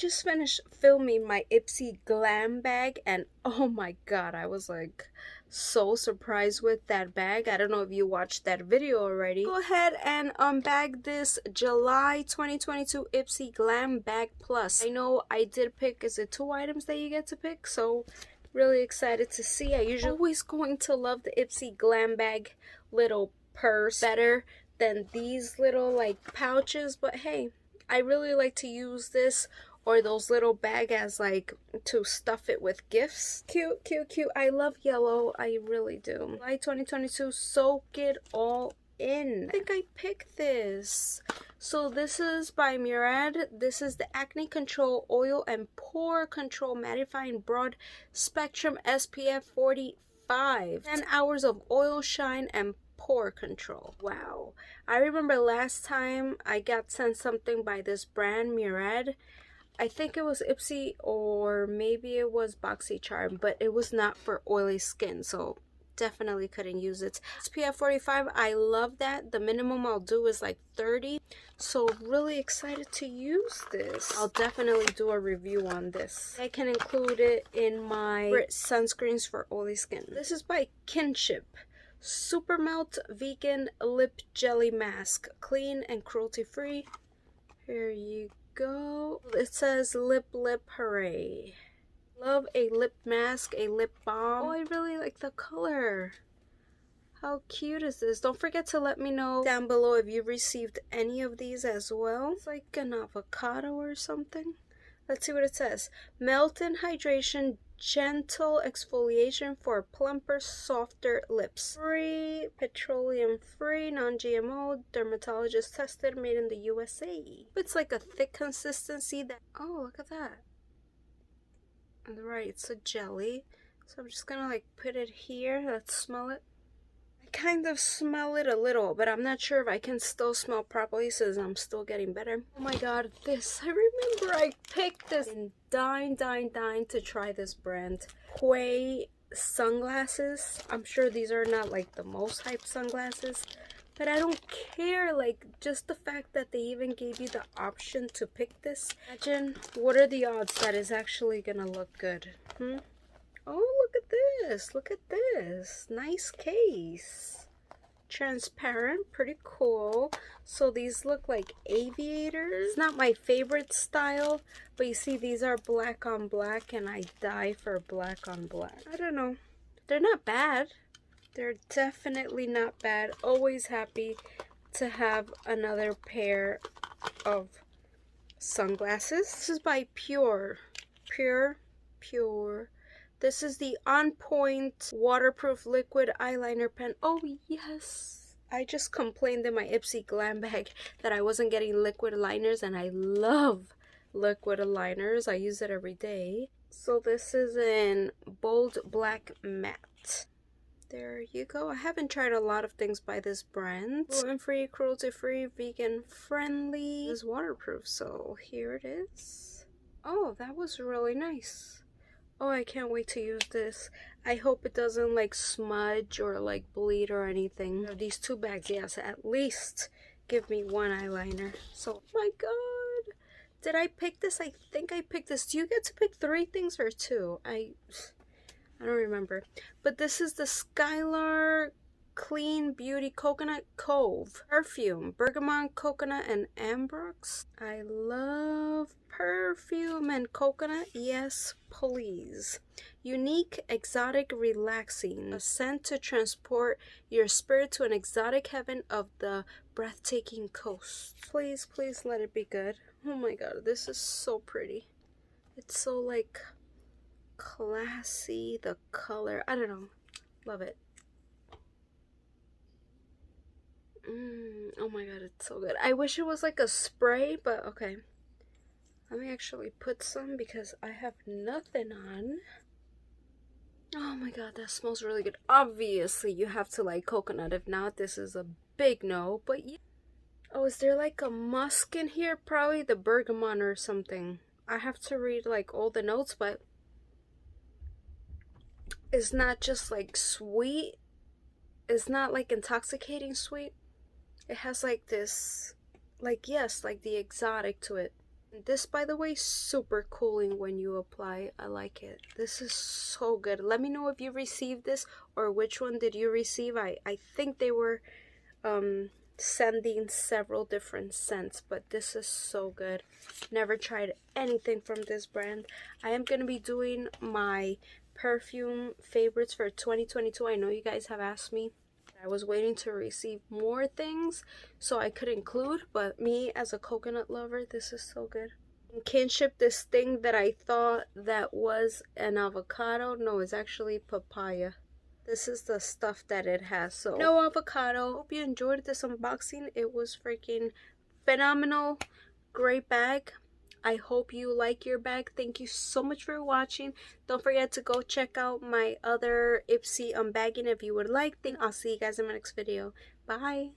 just finished filming my Ipsy Glam bag, and oh my god, I was like so surprised with that bag. I don't know if you watched that video already. Go ahead and unbag this July 2022 Ipsy Glam Bag Plus. I know I did pick, is it 2 items that you get to pick? So really excited to see. I usually always going to love the Ipsy Glam bag little purse better than these little like pouches, but hey, I really like to use this or those little bag as like to stuff it with gifts. Cute, cute, cute. I love yellow. I really do. July 2022, soak it all in. I think I picked this. So this is by Murad. This is the Acne Control Oil and Pore Control Mattifying Broad Spectrum SPF 45. 10 hours of oil shine and pore control. Wow. I remember last time I got sent something by this brand, Murad. I think it was Ipsy or maybe it was BoxyCharm, but it was not for oily skin, so definitely couldn't use it. SPF 45, I love that. The minimum I'll do is like 30, so really excited to use this. I'll definitely do a review on this. I can include it in my sunscreens for oily skin. This is by Kinship. Super Melt Vegan Lip Jelly Mask, clean and cruelty free. Here you go. It says lip hooray. Love a lip mask, a lip balm. Oh, I really like the color. How cute is this? Don't forget to let me know down below if you received any of these as well. It's like an avocado or something. Let's see what it says. Melt and hydration, gentle exfoliation for plumper, softer lips. Free, petroleum free, non-GMO, dermatologist tested, made in the USA. It's like a thick consistency that, oh, look at that. On the right, it's a jelly. So I'm just gonna like put it here. Let's smell it. I kind of smell it a little, but I'm not sure if I can still smell properly since I'm still getting better. Oh my god, this, I remember I picked this and dying to try this brand. Quay sunglasses. I'm sure these are not like the most hyped sunglasses, but I don't care, like just the fact that they even gave you the option to pick this. Imagine what are the odds that is actually gonna look good. Oh, look at this. Look at this. Nice case. Transparent. Pretty cool. So these look like aviators. It's not my favorite style, but you see these are black on black and I die for black on black. I don't know. They're not bad. They're definitely not bad. Always happy to have another pair of sunglasses. This is by Pure. This is the On Point Waterproof Liquid Eyeliner Pen. Oh, yes. I just complained in my Ipsy Glam bag that I wasn't getting liquid liners, and I love liquid liners. I use it every day. So this is in Bold Black Matte. There you go. I haven't tried a lot of things by this brand. Gluten-free, cruelty-free, vegan-friendly. It's waterproof, so here it is. Oh, that was really nice. Oh, I can't wait to use this. I hope it doesn't like smudge or like bleed or anything. These 2 bags, yes, at least give me 1 eyeliner. So, oh my god. Did I pick this? I think I picked this. Do you get to pick 3 things or 2? I don't remember. But this is the Skylar Clean Beauty Coconut Cove perfume, bergamot, coconut, and ambrox. I love perfume and coconut. Yes, please. Unique, exotic, relaxing. A scent to transport your spirit to an exotic heaven of the breathtaking coast. Please, please let it be good. Oh my god, this is so pretty. It's so like classy. The color, I don't know. Love it. Oh my god, it's so good. I wish it was like a spray, but okay. Let me actually put some because I have nothing on. Oh my god, that smells really good. Obviously, you have to like coconut. If not, this is a big no. But yeah. Oh, is there like a musk in here? Probably the bergamot or something. I have to read like all the notes, but it's not just like sweet. It's not like intoxicating sweet. It has like this, like, yes, like the exotic to it. This, by the way, super cooling when you apply. I like it. This is so good. Let me know if you received this or which one did you receive. I think they were sending several different scents, but this is so good. Never tried anything from this brand. I am going to be doing my perfume favorites for 2022. I know you guys have asked me. I was waiting to receive more things so I could include, but me as a coconut lover, this is so good. Kinship, this thing that I thought that was an avocado, no, it's actually papaya. This is the stuff that it has, so no avocado. Hope you enjoyed this unboxing. It was freaking phenomenal. Great bag. I hope you like your bag. Thank you so much for watching. Don't forget to go check out my other Ipsy unbagging if you would like. I'll see you guys in my next video. Bye.